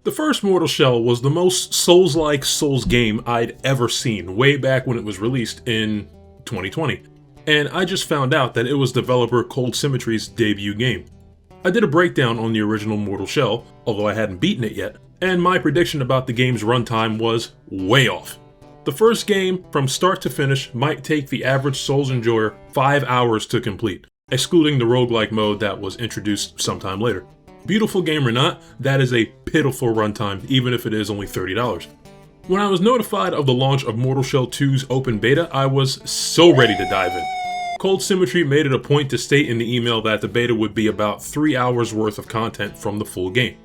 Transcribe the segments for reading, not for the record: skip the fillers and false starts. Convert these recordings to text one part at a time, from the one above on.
The first Mortal Shell was the most Souls-like Souls game I'd ever seen, way back when it was released in 2020. And I just found out that it was developer Cold Symmetry's debut game. I did a breakdown on the original Mortal Shell, although I hadn't beaten it yet, and my prediction about the game's runtime was way off. The first game, from start to finish, might take the average Souls enjoyer 5 hours to complete, excluding the roguelike mode that was introduced sometime later. Beautiful game or not, that is a pitiful runtime, even if it is only $30. When I was notified of the launch of Mortal Shell 2's open beta, I was so ready to dive in. Cold Symmetry made it a point to state in the email that the beta would be about 3 hours worth of content from the full game.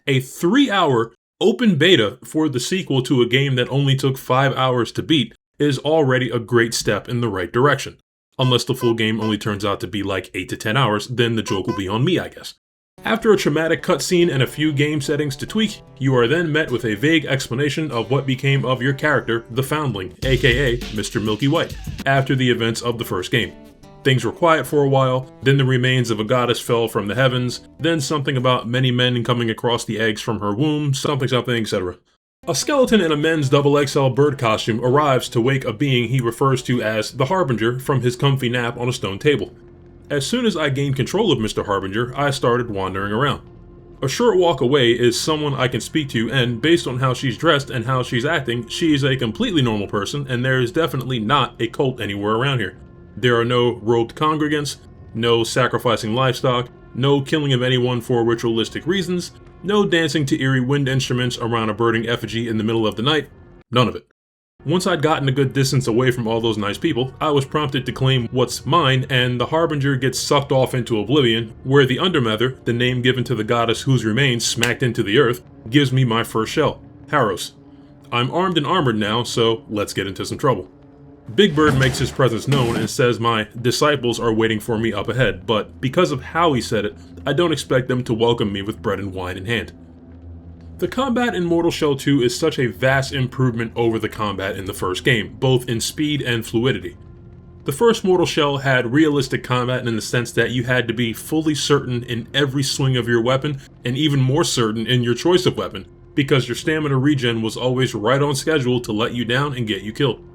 A 3-hour open beta for the sequel to a game that only took 5 hours to beat is already a great step in the right direction. Unless the full game only turns out to be like 8 to 10 hours, then the joke will be on me, I guess. After a traumatic cutscene and a few game settings to tweak, you are then met with a vague explanation of what became of your character, the Foundling, aka Mr. Milky White, after the events of the first game. Things were quiet for a while, then the remains of a goddess fell from the heavens, then something about many men coming across the eggs from her womb, something, etc. A skeleton in a men's XXL bird costume arrives to wake a being he refers to as the Harbinger from his comfy nap on a stone table. As soon as I gained control of Mr. Harbinger, I started wandering around. A short walk away is someone I can speak to, and based on how she's dressed and how she's acting, she is a completely normal person, and there is definitely not a cult anywhere around here. There are no robed congregants, no sacrificing livestock, no killing of anyone for ritualistic reasons, no dancing to eerie wind instruments around a burning effigy in the middle of the night, none of it. Once I'd gotten a good distance away from all those nice people, I was prompted to claim what's mine, and the Harbinger gets sucked off into oblivion, where the Undermother, the name given to the goddess whose remains smacked into the earth, gives me my first shell, Haros. I'm armed and armored now, so let's get into some trouble. Big Bird makes his presence known and says my disciples are waiting for me up ahead, but because of how he said it, I don't expect them to welcome me with bread and wine in hand. The combat in Mortal Shell 2 is such a vast improvement over the combat in the first game, both in speed and fluidity. The first Mortal Shell had realistic combat in the sense that you had to be fully certain in every swing of your weapon, and even more certain in your choice of weapon, because your stamina regen was always right on schedule to let you down and get you killed.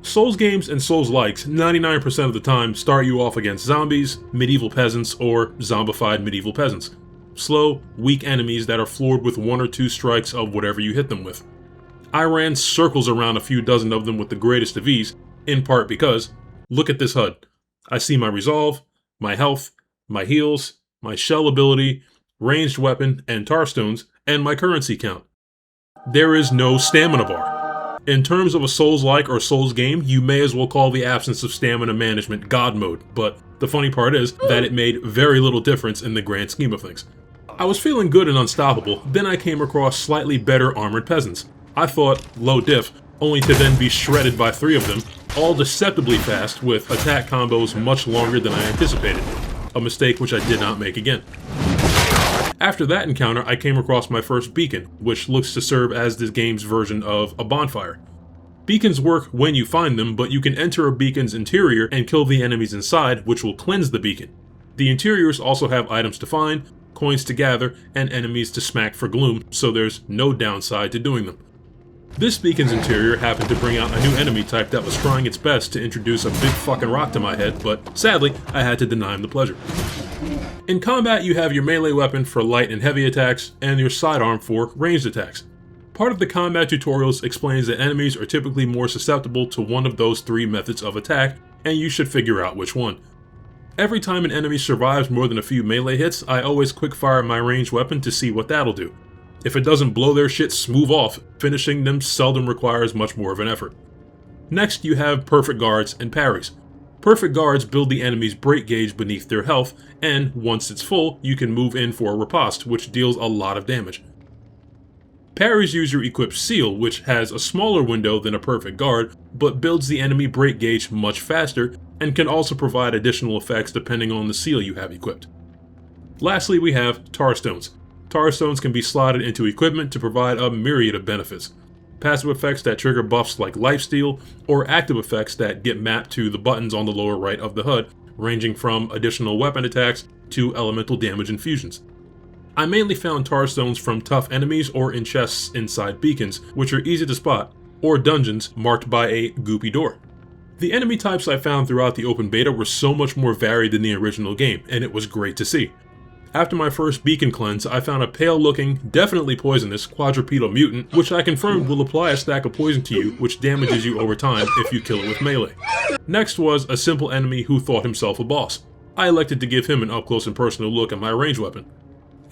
Souls games and Souls-likes 99% of the time start you off against zombies, medieval peasants, or zombified medieval peasants. Slow, weak enemies that are floored with 1 or 2 strikes of whatever you hit them with. I ran circles around a few dozen of them with the greatest of ease, in part because, look at this HUD. I see my resolve, my health, my heals, my shell ability, ranged weapon and tar stones, and my currency count. There is no stamina bar. In terms of a Souls-like or Souls game, you may as well call the absence of stamina management God mode, but the funny part is that it made very little difference in the grand scheme of things. I was feeling good and unstoppable, then I came across slightly better armored peasants. I thought, low diff, only to then be shredded by 3 of them, all deceptively fast with attack combos much longer than I anticipated. A mistake which I did not make again. After that encounter, I came across my first beacon, which looks to serve as this game's version of a bonfire. Beacons work when you find them, but you can enter a beacon's interior and kill the enemies inside, which will cleanse the beacon. The interiors also have items to find, coins to gather, and enemies to smack for gloom, so there's no downside to doing them. This beacon's interior happened to bring out a new enemy type that was trying its best to introduce a big fucking rock to my head, but sadly, I had to deny him the pleasure. In combat, you have your melee weapon for light and heavy attacks, and your sidearm for ranged attacks. Part of the combat tutorials explains that enemies are typically more susceptible to one of those 3 methods of attack, and you should figure out which one. Every time an enemy survives more than a few melee hits, I always quickfire my ranged weapon to see what that'll do. If it doesn't blow their shit smooth off, finishing them seldom requires much more of an effort. Next, you have perfect guards and parries. Perfect guards build the enemy's break gauge beneath their health, and once it's full, you can move in for a riposte, which deals a lot of damage. Parries use your equipped seal, which has a smaller window than a perfect guard, but builds the enemy break gauge much faster, and can also provide additional effects depending on the seal you have equipped. Lastly, we have tar stones. Tar stones can be slotted into equipment to provide a myriad of benefits. Passive effects that trigger buffs like lifesteal, or active effects that get mapped to the buttons on the lower right of the HUD, ranging from additional weapon attacks to elemental damage infusions. I mainly found tar stones from tough enemies or in chests inside beacons, which are easy to spot, or dungeons marked by a goopy door. The enemy types I found throughout the open beta were so much more varied than the original game, and it was great to see. After my first beacon cleanse, I found a pale-looking, definitely poisonous quadrupedal mutant, which I confirmed will apply a stack of poison to you, which damages you over time if you kill it with melee. Next was a simple enemy who thought himself a boss. I elected to give him an up-close and personal look at my ranged weapon.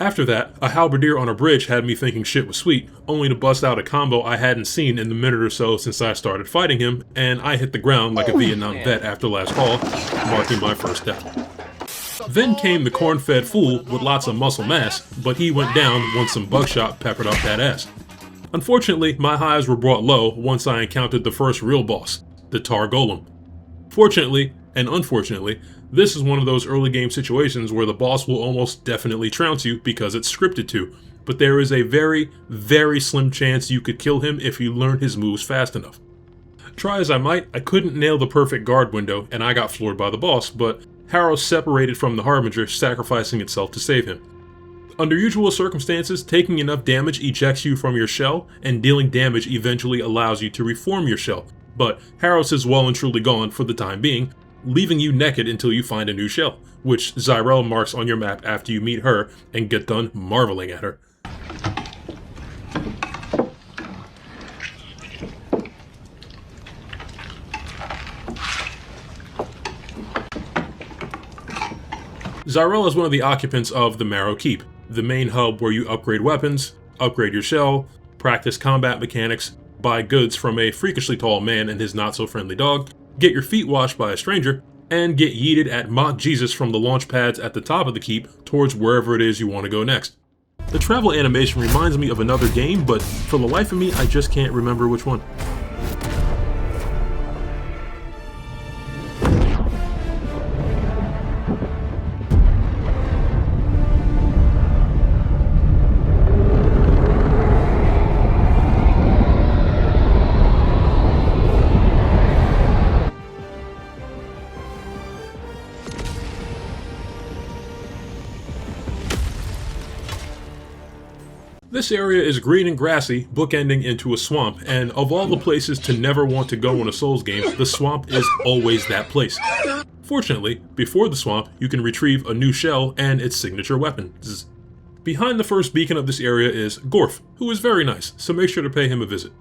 After that, a halberdier on a bridge had me thinking shit was sweet, only to bust out a combo I hadn't seen in the minute or so since I started fighting him, and I hit the ground like a Vietnam vet after last call, marking my first death. Then came the corn-fed fool with lots of muscle mass, but he went down once some buckshot peppered up that ass. Unfortunately, my highs were brought low once I encountered the first real boss, the Tar Golem. Fortunately, and unfortunately, this is one of those early game situations where the boss will almost definitely trounce you because it's scripted to, but there is a very, very slim chance you could kill him if you learn his moves fast enough. Try as I might, I couldn't nail the perfect guard window and I got floored by the boss, but Harrow separated from the Harbinger, sacrificing itself to save him. Under usual circumstances, taking enough damage ejects you from your shell, and dealing damage eventually allows you to reform your shell, but Harrow's is well and truly gone for the time being, leaving you naked until you find a new shell, which Zyrel marks on your map after you meet her and get done marveling at her. Zyrel is one of the occupants of the Marrow Keep, the main hub where you upgrade weapons, upgrade your shell, practice combat mechanics, buy goods from a freakishly tall man and his not-so-friendly dog, get your feet washed by a stranger, and get yeeted at mock Jesus from the launch pads at the top of the keep towards wherever it is you want to go next. The travel animation reminds me of another game, but for the life of me, I just can't remember which one. This area is green and grassy, bookending into a swamp, and of all the places to never want to go in a Souls game, the swamp is always that place. Fortunately, before the swamp, you can retrieve a new shell and its signature weapons. Behind the first beacon of this area is Gorf, who is very nice, so make sure to pay him a visit.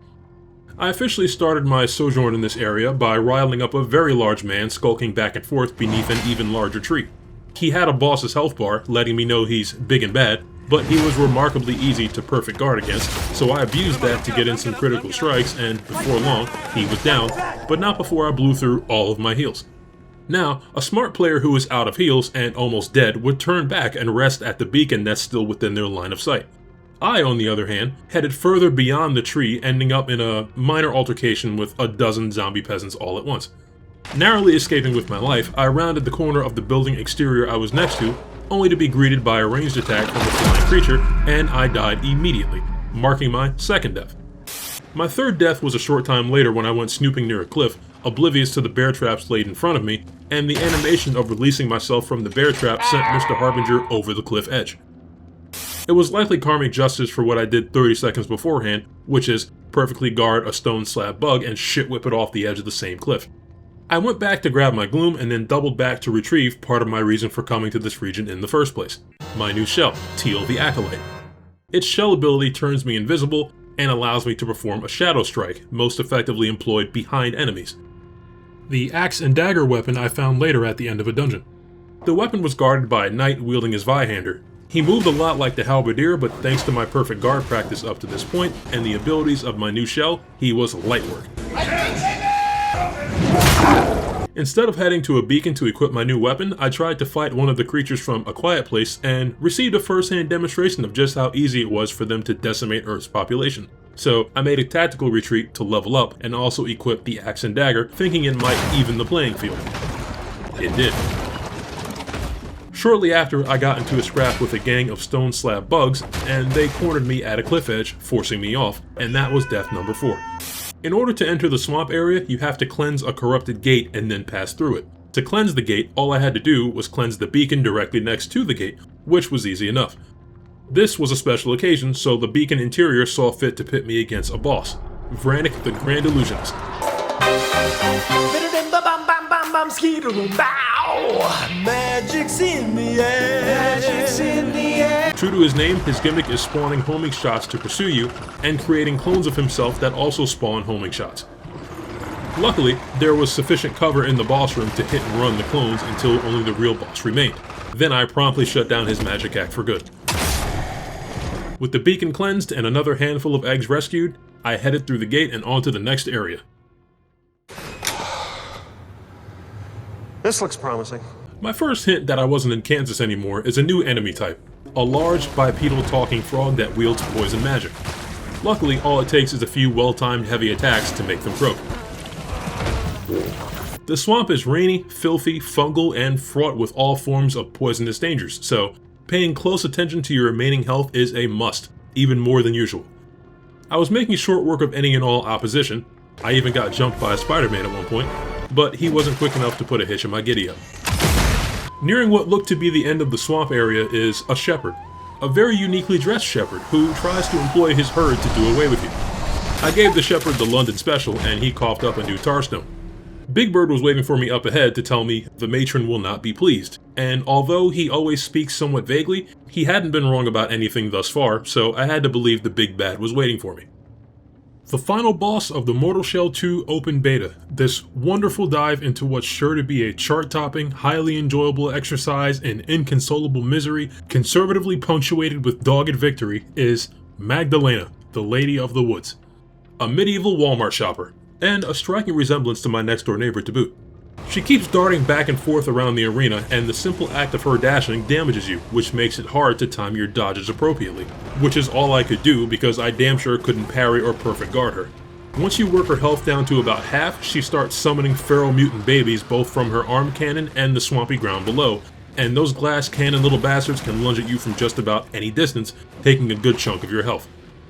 I officially started my sojourn in this area by riling up a very large man skulking back and forth beneath an even larger tree. He had a boss's health bar, letting me know he's big and bad, but he was remarkably easy to perfect guard against, so I abused that to get in some critical strikes, and before long, he was down, but not before I blew through all of my heals. Now, a smart player who is out of heals and almost dead would turn back and rest at the beacon that's still within their line of sight. I, on the other hand, headed further beyond the tree, ending up in a minor altercation with a dozen zombie peasants all at once. Narrowly escaping with my life, I rounded the corner of the building exterior I was next to, only to be greeted by a ranged attack from a flying creature, and I died immediately, marking my second death. My third death was a short time later when I went snooping near a cliff, oblivious to the bear traps laid in front of me, and the animation of releasing myself from the bear trap sent Mr. Harbinger over the cliff edge. It was likely karmic justice for what I did 30 seconds beforehand, which is perfectly guard a stone slab bug and shit whip it off the edge of the same cliff. I went back to grab my gloom and then doubled back to retrieve part of my reason for coming to this region in the first place. My new shell, Teal the Acolyte. Its shell ability turns me invisible and allows me to perform a shadow strike, most effectively employed behind enemies. The axe and dagger weapon I found later at the end of a dungeon. The weapon was guarded by a knight wielding his Vihander. He moved a lot like the halberdier, but thanks to my perfect guard practice up to this point and the abilities of my new shell, he was light work. Instead of heading to a beacon to equip my new weapon, I tried to fight one of the creatures from A Quiet Place and received a first-hand demonstration of just how easy it was for them to decimate Earth's population. So I made a tactical retreat to level up and also equip the axe and dagger, thinking it might even the playing field. It did. Shortly after, I got into a scrap with a gang of stone slab bugs, and they cornered me at a cliff edge, forcing me off, and that was death number 4. In order to enter the swamp area, you have to cleanse a corrupted gate and then pass through it. To cleanse the gate, all I had to do was cleanse the beacon directly next to the gate, which was easy enough. This was a special occasion, so the Beacon Interior saw fit to pit me against a boss, Vranik the Grand Illusionist. Magic's in the air. Magic's in the air. True to his name, his gimmick is spawning homing shots to pursue you, and creating clones of himself that also spawn homing shots. Luckily, there was sufficient cover in the boss room to hit and run the clones until only the real boss remained. Then I promptly shut down his magic act for good. With the beacon cleansed and another handful of eggs rescued, I headed through the gate and onto the next area. This looks promising. My first hint that I wasn't in Kansas anymore is a new enemy type, a large bipedal talking frog that wields poison magic. Luckily, all it takes is a few well-timed heavy attacks to make them croak. The swamp is rainy, filthy, fungal, and fraught with all forms of poisonous dangers, so paying close attention to your remaining health is a must, even more than usual. I was making short work of any and all opposition. I even got jumped by a Spider-Man at one point, but he wasn't quick enough to put a hitch in my giddy-up. Nearing what looked to be the end of the swamp area is a shepherd, a very uniquely dressed shepherd who tries to employ his herd to do away with you. I gave the shepherd the London special and he coughed up a new Tarstone. Big Bird was waiting for me up ahead to tell me the matron will not be pleased, and although he always speaks somewhat vaguely, he hadn't been wrong about anything thus far, so I had to believe the big bad was waiting for me. The final boss of the Mortal Shell 2 open beta, this wonderful dive into what's sure to be a chart-topping, highly enjoyable exercise in inconsolable misery, conservatively punctuated with dogged victory, is Magdalena, the Lady of the Woods. A medieval Walmart shopper, and a striking resemblance to my next-door neighbor to boot. She keeps darting back and forth around the arena, and the simple act of her dashing damages you, which makes it hard to time your dodges appropriately. Which is all I could do because I damn sure couldn't parry or perfect guard her. Once you work her health down to about half, she starts summoning feral mutant babies both from her arm cannon and the swampy ground below, and those glass cannon little bastards can lunge at you from just about any distance, taking a good chunk of your health.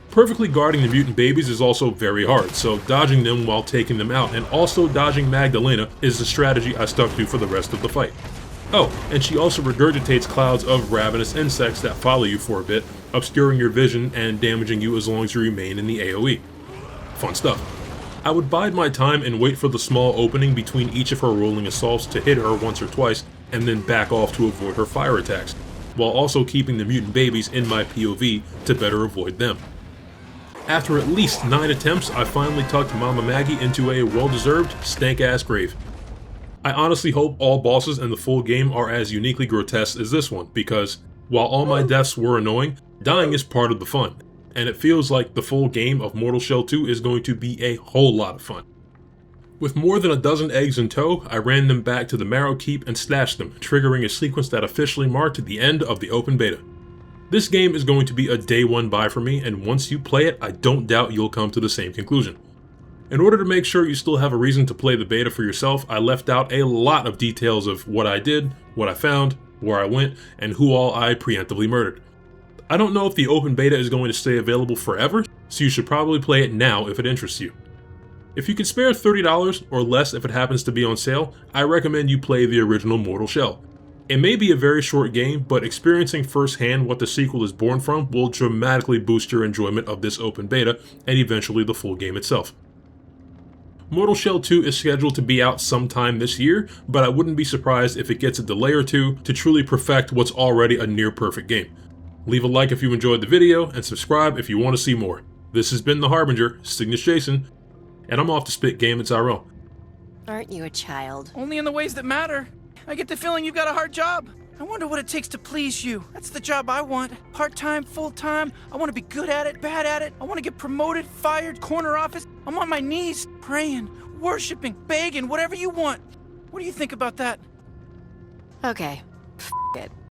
Perfectly guarding the mutant babies is also very hard, so dodging them while taking them out and also dodging Magdalena is the strategy I stuck to for the rest of the fight. Oh, and she also regurgitates clouds of ravenous insects that follow you for a bit, obscuring your vision and damaging you as long as you remain in the AoE. Fun stuff. I would bide my time and wait for the small opening between each of her rolling assaults to hit her once or twice, and then back off to avoid her fire attacks, while also keeping the mutant babies in my POV to better avoid them. After at least 9 attempts, I finally tucked Mama Maggie into a well-deserved, stank-ass grave. I honestly hope all bosses in the full game are as uniquely grotesque as this one, because while all my deaths were annoying, dying is part of the fun, and it feels like the full game of Mortal Shell 2 is going to be a whole lot of fun. With more than a dozen eggs in tow, I ran them back to the Marrow Keep and stashed them, triggering a sequence that officially marked the end of the open beta. This game is going to be a day one buy for me, and once you play it, I don't doubt you'll come to the same conclusion. In order to make sure you still have a reason to play the beta for yourself, I left out a lot of details of what I did, what I found, where I went, and who all I preemptively murdered. I don't know if the open beta is going to stay available forever, so you should probably play it now if it interests you. If you can spare $30 or less if it happens to be on sale, I recommend you play the original Mortal Shell. It may be a very short game, but experiencing firsthand what the sequel is born from will dramatically boost your enjoyment of this open beta and eventually the full game itself. Mortal Shell 2 is scheduled to be out sometime this year, but I wouldn't be surprised if it gets a delay or two to truly perfect what's already a near perfect game. Leave a like if you enjoyed the video, and subscribe if you want to see more. This has been The Harbinger, Cygnus Jason, and I'm off to spit game at Tyrell. Aren't you a child? Only in the ways that matter. I get the feeling you've got a hard job. I wonder what it takes to please you. That's the job I want. Part-time, full-time. I want to be good at it, bad at it. I want to get promoted, fired, corner office. I'm on my knees, praying, worshiping, begging, whatever you want. What do you think about that? Okay. F it.